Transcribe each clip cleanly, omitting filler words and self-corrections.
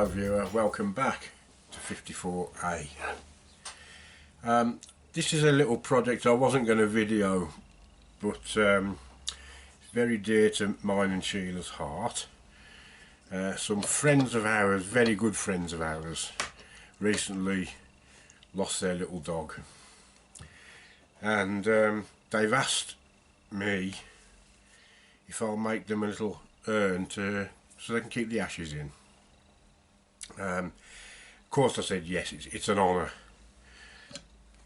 Hello viewer, welcome back to 54A. This is a little project I wasn't going to video, but it's very dear to mine and Sheila's heart. Some friends of ours, very good friends of ours, recently lost their little dog, and they've asked me if I'll make them a little urn so they can keep the ashes in. Of course I said yes, it's an honour,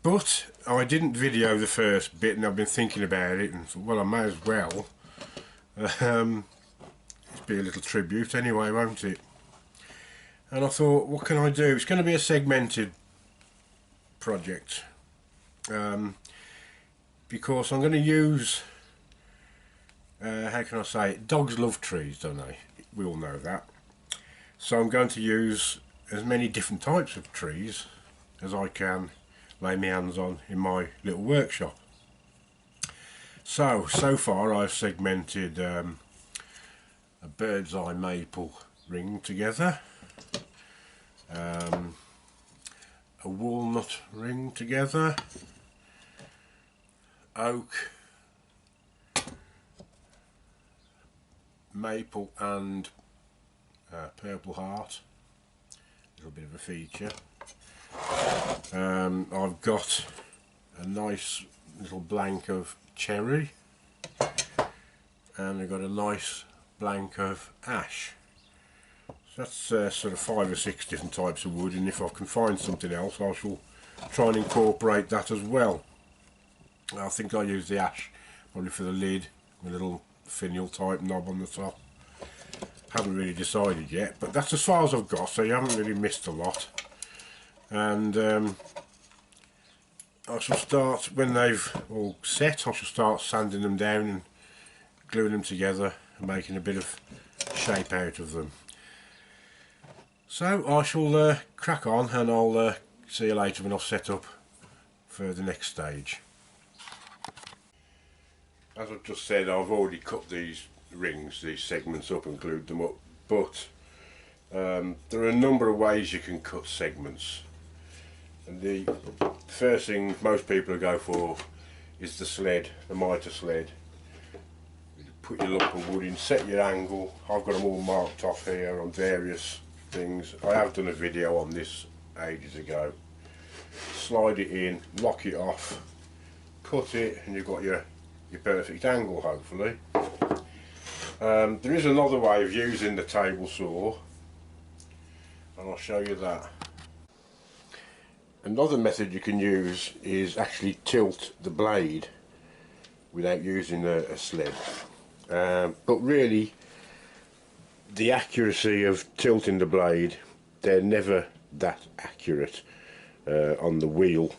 but I didn't video the first bit, and I've been thinking about it and thought, well, I may as well it's be a little tribute anyway, won't it? And I thought, what can I do? It's going to be a segmented project, because I'm going to use how can I say it? Dogs love trees, don't they? We all know that. So I'm going to use as many different types of trees as I can lay my hands on in my little workshop. So far I've segmented a bird's eye maple ring together, a walnut ring together, oak, maple and purple heart, a little bit of a feature. I've got a nice little blank of cherry, and I've got a nice blank of ash. So that's sort of 5 or 6 different types of wood, and if I can find something else I shall try and incorporate that as well. I think I'll use the ash probably for the lid, with a little finial type knob on the top. Haven't really decided yet, but that's as far as I've got, so you haven't really missed a lot. And I shall start, when they've all set, I shall start sanding them down and gluing them together and making a bit of shape out of them. So I shall crack on, and I'll see you later when I've set up for the next stage. As I've just said, I've already cut these rings, these segments up and glued them up, but there are a number of ways you can cut segments, and the first thing most people go for is the sled, the mitre sled. You put your lump of wood in, set your angle. I've got them all marked off here on various things. I have done a video on this ages ago. Slide it in, lock it off, cut it, and you've got your perfect angle, hopefully. There is another way of using the table saw, and I'll show you that. Another method you can use is actually tilt the blade without using a sled, but really the accuracy of tilting the blade, they're never that accurate on the wheel,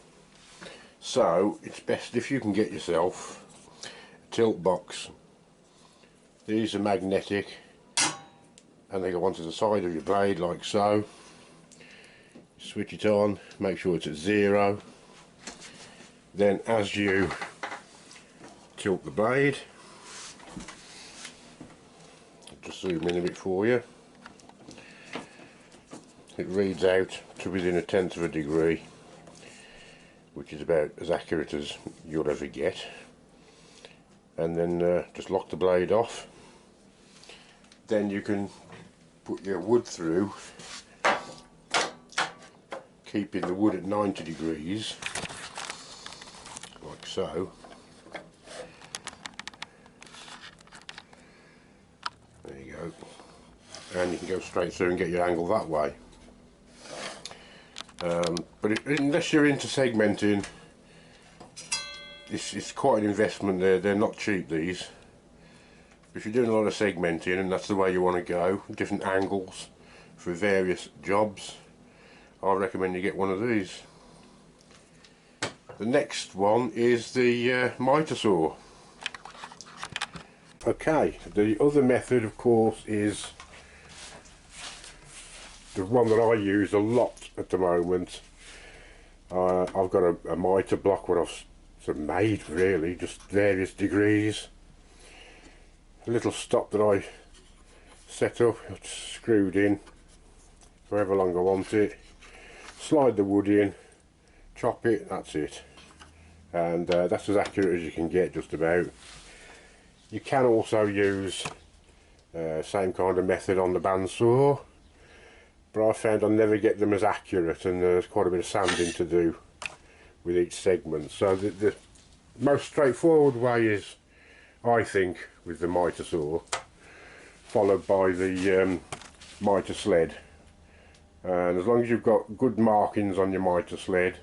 so it's best if you can get yourself a tilt box. These are magnetic, and they go onto the side of your blade like so. Switch it on, make sure it's at 0. Then as you tilt the blade, I'll just zoom in a bit for you, it reads out to within 1/10 of a degree, which is about as accurate as you'll ever get. And then just lock the blade off. Then you can put your wood through, keeping the wood at 90 degrees, like so. There you go. And you can go straight through and get your angle that way. But unless you're into segmenting, it's quite an investment. They're not cheap, these. If you're doing a lot of segmenting and that's the way you want to go, different angles for various jobs, I recommend you get one of these. The next one is the mitre saw. Okay, the other method of course is the one that I use a lot at the moment. I've got a mitre block, what I've sort of made really, just various degrees. A little stop that I set up, it's screwed in, for however long I want it, slide the wood in, chop it, that's it. And that's as accurate as you can get, just about. You can also use same kind of method on the bandsaw, but I found I never get them as accurate, and there's quite a bit of sanding to do with each segment. So the most straightforward way is, I think, with the mitre saw, followed by the mitre sled. And as long as you've got good markings on your mitre sled,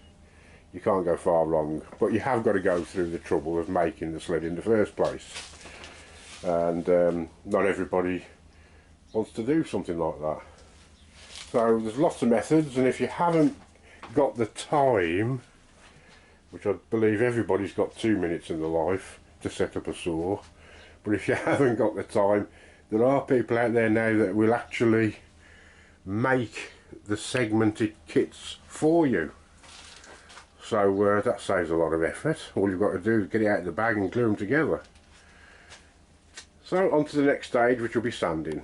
you can't go far wrong. But you have got to go through the trouble of making the sled in the first place, and not everybody wants to do something like that. So there's lots of methods, and if you haven't got the time, which I believe everybody's got 2 minutes in their life to set up a saw, but if you haven't got the time, there are people out there now that will actually make the segmented kits for you. So that saves a lot of effort. All you've got to do is get it out of the bag and glue them together. So on to the next stage, which will be sanding.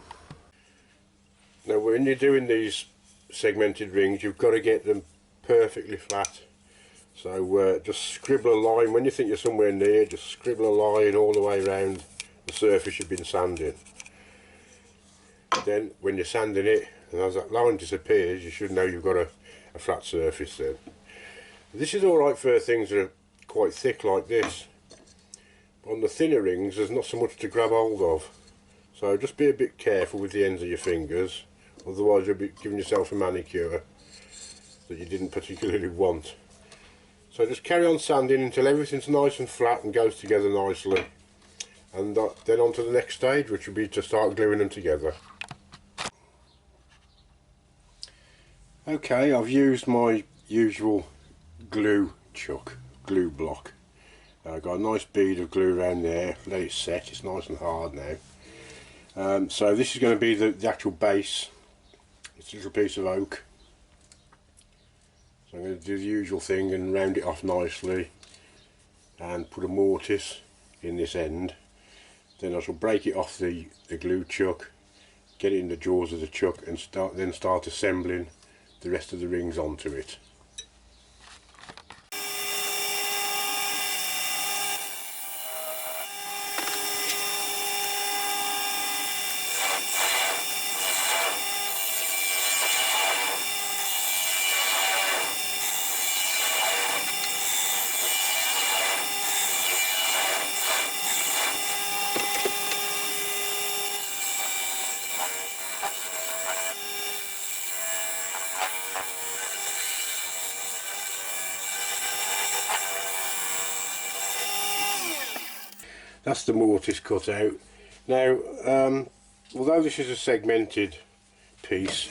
Now when you're doing these segmented rings, you've got to get them perfectly flat. So just scribble a line. When you think you're somewhere near, just scribble a line all the way around the surface you've been sanding. Then when you're sanding it, and as that line disappears, you should know you've got a flat surface then. This is alright for things that are quite thick like this. On the thinner rings, there's not so much to grab hold of. So just be a bit careful with the ends of your fingers, otherwise you'll be giving yourself a manicure that you didn't particularly want. So just carry on sanding until everything's nice and flat and goes together nicely. And then on to the next stage, which will be to start gluing them together. Okay, I've used my usual glue block. I've got a nice bead of glue around there, let it set, it's nice and hard now. So this is going to be the actual base. It's a little piece of oak. So I'm going to do the usual thing and round it off nicely and put a mortise in this end. Then I shall break it off the glue chuck, get it in the jaws of the chuck, and start assembling the rest of the rings onto it. That's the mortise cut out. Now, although this is a segmented piece,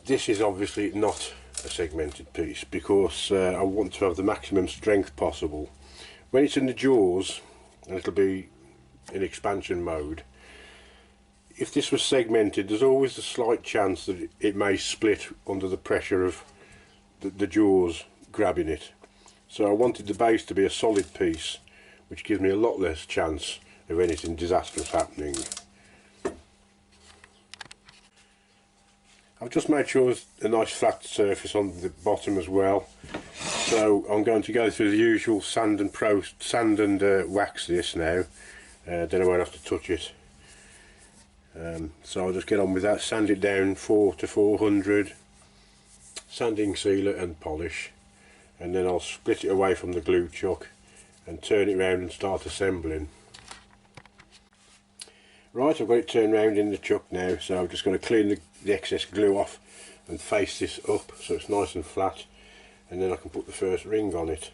this is obviously not a segmented piece because I want to have the maximum strength possible. When it's in the jaws, and it'll be in expansion mode, if this was segmented, there's always a slight chance that it may split under the pressure of the jaws grabbing it. So I wanted the base to be a solid piece, which gives me a lot less chance of anything disastrous happening. I've just made sure there's a nice flat surface on the bottom as well, so I'm going to go through the usual sand and wax this now, then I won't have to touch it. So I'll just get on with that, sand it down 4 to 400, sanding sealer and polish, and then I'll split it away from the glue chuck and turn it round and start assembling. Right, I've got it turned round in the chuck now, so I'm just going to clean the excess glue off and face this up so it's nice and flat, and then I can put the first ring on it.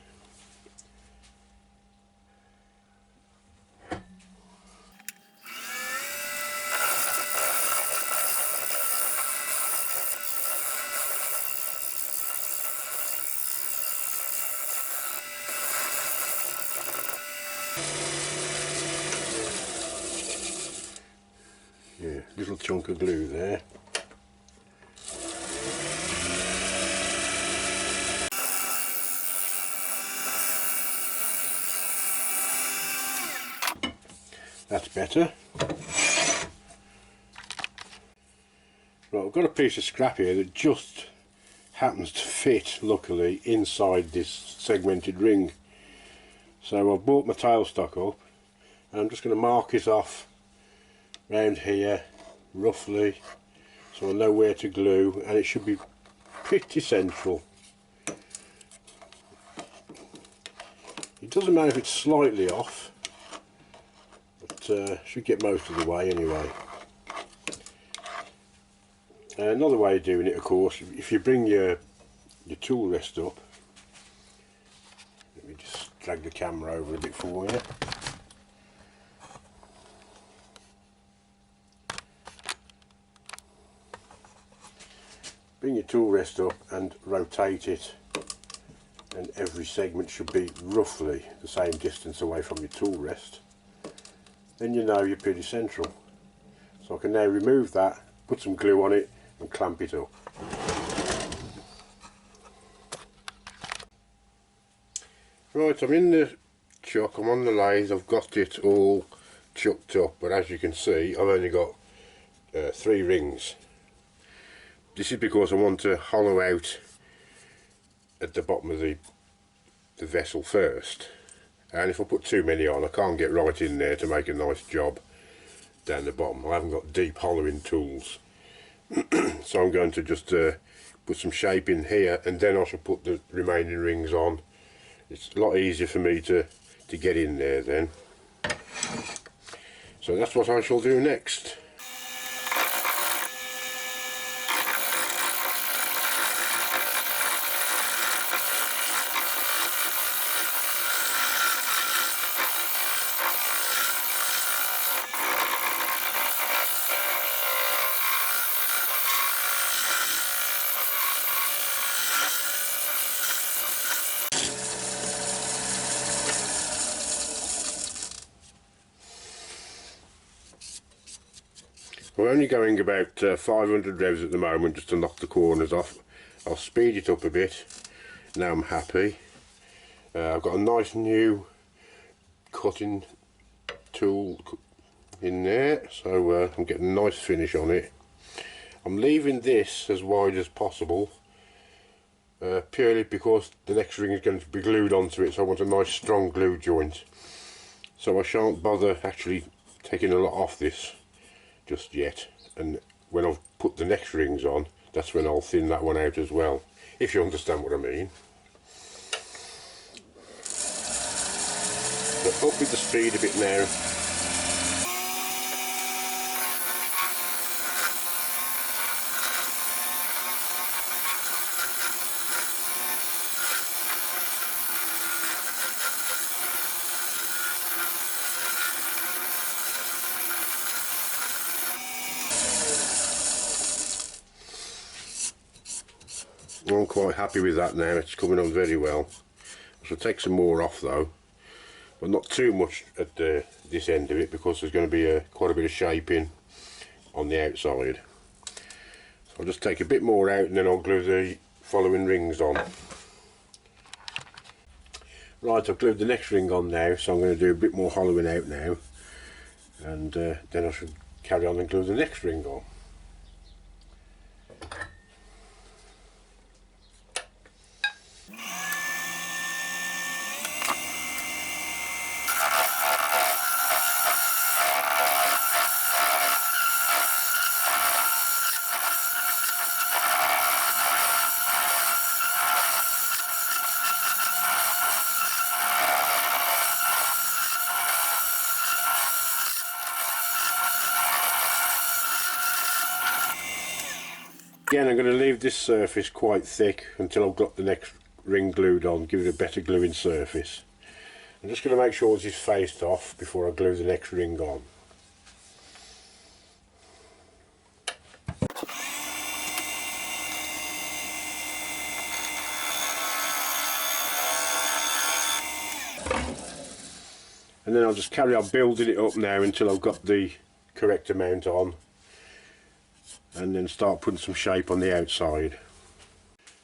Yeah, little chunk of glue there. That's better. Right, I've got got a piece of scrap here that just happens to fit, luckily, inside this segmented ring. So I've brought my tailstock up and I'm just going to mark it off round here roughly, so I know where to glue, and it should be pretty central. It doesn't matter if it's slightly off, but should get most of the way anyway. Another way of doing it, of course, if you bring your tool rest up, let me just drag the camera over a bit for you. Bring your tool rest up and rotate it, and every segment should be roughly the same distance away from your tool rest. Then you know you're pretty central. So I can now remove that, put some glue on it and clamp it up. Right, I'm in the chuck, I'm on the lathe, I've got it all chucked up, but as you can see I've only got 3 rings. This is because I want to hollow out at the bottom of the vessel first, and if I put too many on I can't get right in there to make a nice job down the bottom. I haven't got deep hollowing tools. So I'm going to just put some shape in here, and then I shall put the remaining rings on. It's a lot easier for me to get in there then. So that's what I shall do next. We're only going about 500 revs at the moment, just to knock the corners off. I'll speed it up a bit. Now I'm happy. I've got a nice new cutting tool in there, so I'm getting a nice finish on it. I'm leaving this as wide as possible, purely because the next ring is going to be glued onto it, so I want a nice strong glue joint. So I shan't bother actually taking a lot off this just yet, and when I've put the next rings on, that's when I'll thin that one out as well, if you understand what I mean. So up with the speed a bit now. I'm quite happy with that now, it's coming on very well. I shall take some more off though, but not too much at this end of it, because there's going to be quite a bit of shaping on the outside. So I'll just take a bit more out and then I'll glue the following rings on. Right, I've glued the next ring on now, so I'm going to do a bit more hollowing out now, and then I should carry on and glue the next ring on. Again, I'm going to leave this surface quite thick until I've got the next ring glued on, give it a better gluing surface. I'm just going to make sure this is faced off before I glue the next ring on. And then I'll just carry on building it up now until I've got the correct amount on, and then start putting some shape on the outside.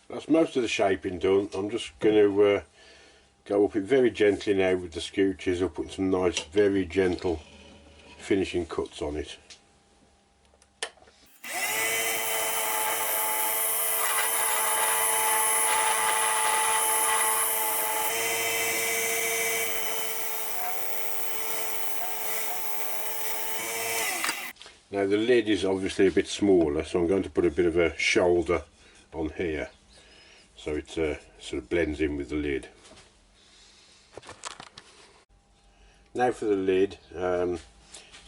That's most of the shaping done. I'm just going to go up it very gently now with the scooches. I'll put some nice very gentle finishing cuts on it. Now the lid is obviously a bit smaller, so I'm going to put a bit of a shoulder on here so it sort of blends in with the lid. Now for the lid, it's a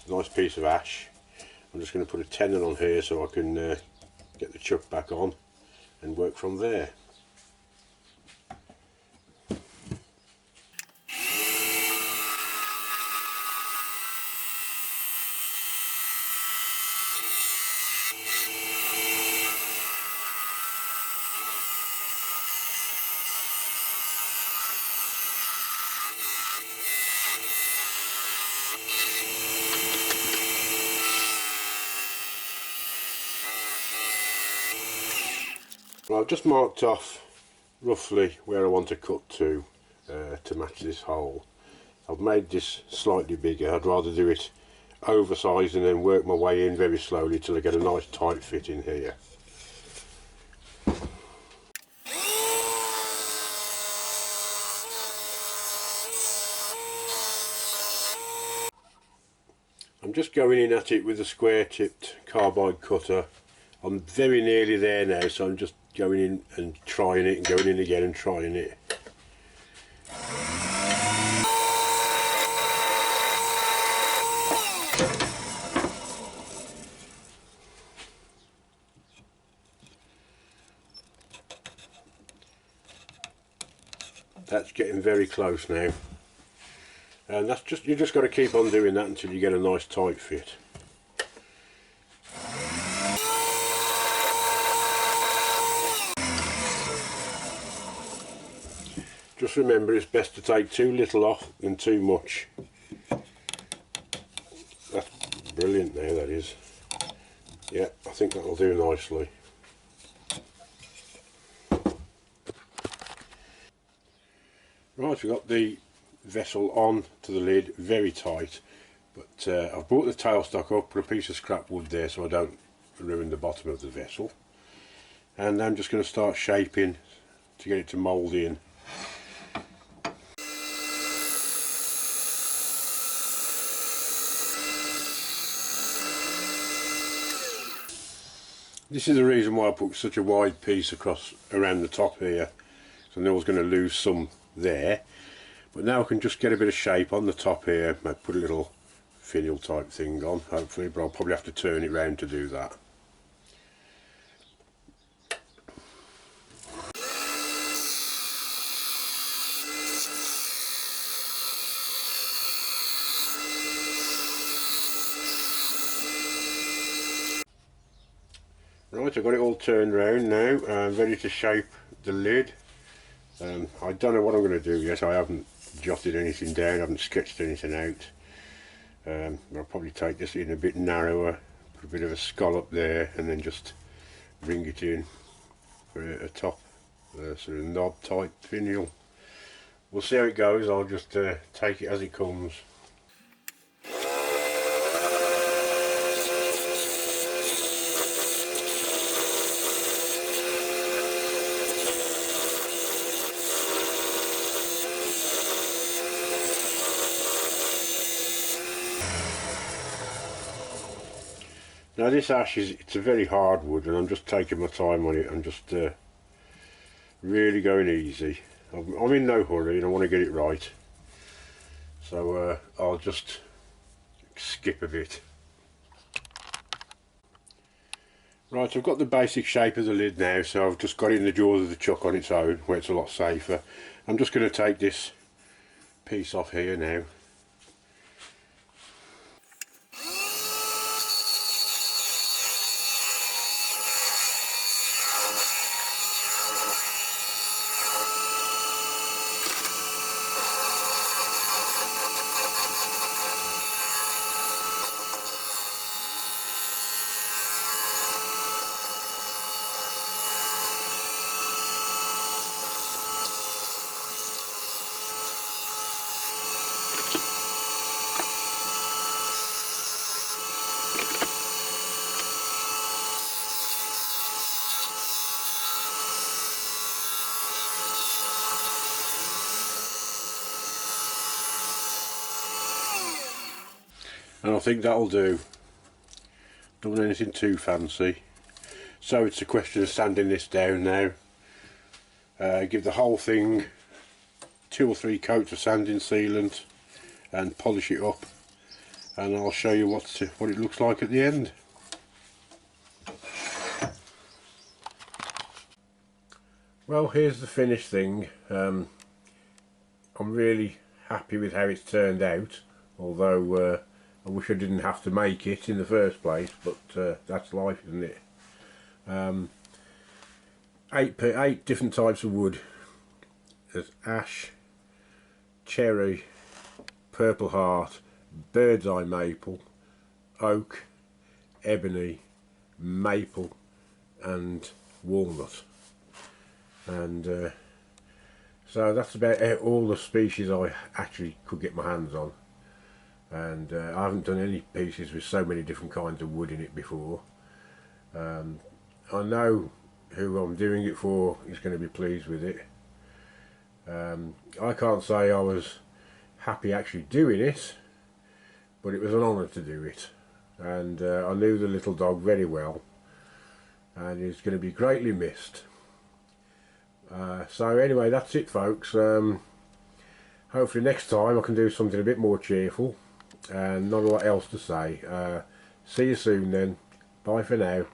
nice piece of ash. I'm just going to put a tenon on here so I can get the chuck back on and work from there. Well, I've just marked off roughly where I want to cut to match this hole. I've made this slightly bigger. I'd rather do it oversized and then work my way in very slowly till I get a nice tight fit in here. I'm just going in at it with a square tipped carbide cutter. I'm very nearly there now, so I'm just going in and trying it and going in again and trying it. That's getting very close now, and that's just, you just got to keep on doing that until you get a nice tight fit. Just remember, it's best to take too little off than too much. That's brilliant now, that is. Yeah, I think that'll do nicely. Right, we've got the vessel on to the lid very tight, but I've brought the tailstock up, put a piece of scrap wood there so I don't ruin the bottom of the vessel, and I'm just going to start shaping to get it to mould in. This is the reason why I put such a wide piece across around the top here, so I know I was going to lose some there, but now I can just get a bit of shape on the top here. I put a little finial type thing on, hopefully, but I'll probably have to turn it round to do that. Right, I've got it all turned round now. I'm ready to shape the lid. I don't know what I'm going to do yet. I haven't jotted anything down, I haven't sketched anything out. I'll probably take this in a bit narrower, put a bit of a scallop there, and then just bring it in for a top sort of knob type finial. We'll see how it goes. I'll just take it as it comes. Now this ash it's a very hard wood, and I'm just taking my time on it. I'm just really going easy. I'm in no hurry and I want to get it right, so I'll just skip a bit. Right, I've got the basic shape of the lid now, so I've just got it in the jaws of the chuck on its own where it's a lot safer. I'm just going to take this piece off here now. And I think that'll do. done anything too fancy, so it's a question of sanding this down now. Give the whole thing 2 or 3 coats of sanding sealant and polish it up, and I'll show you what it looks like at the end. Well, here's the finished thing. I'm really happy with how it's turned out, although I wish I didn't have to make it in the first place, but that's life, isn't it? 8 different types of wood. There's ash, cherry, purple heart, bird's eye maple, oak, ebony, maple and walnut. And so that's about all the species I actually could get my hands on. And I haven't done any pieces with so many different kinds of wood in it before. I know who I'm doing it for is going to be pleased with it. I can't say I was happy actually doing it, but it was an honour to do it, and I knew the little dog very well, and he's going to be greatly missed. So anyway, that's it, folks. Hopefully next time I can do something a bit more cheerful and not a lot else to say. See you soon then. Bye for now.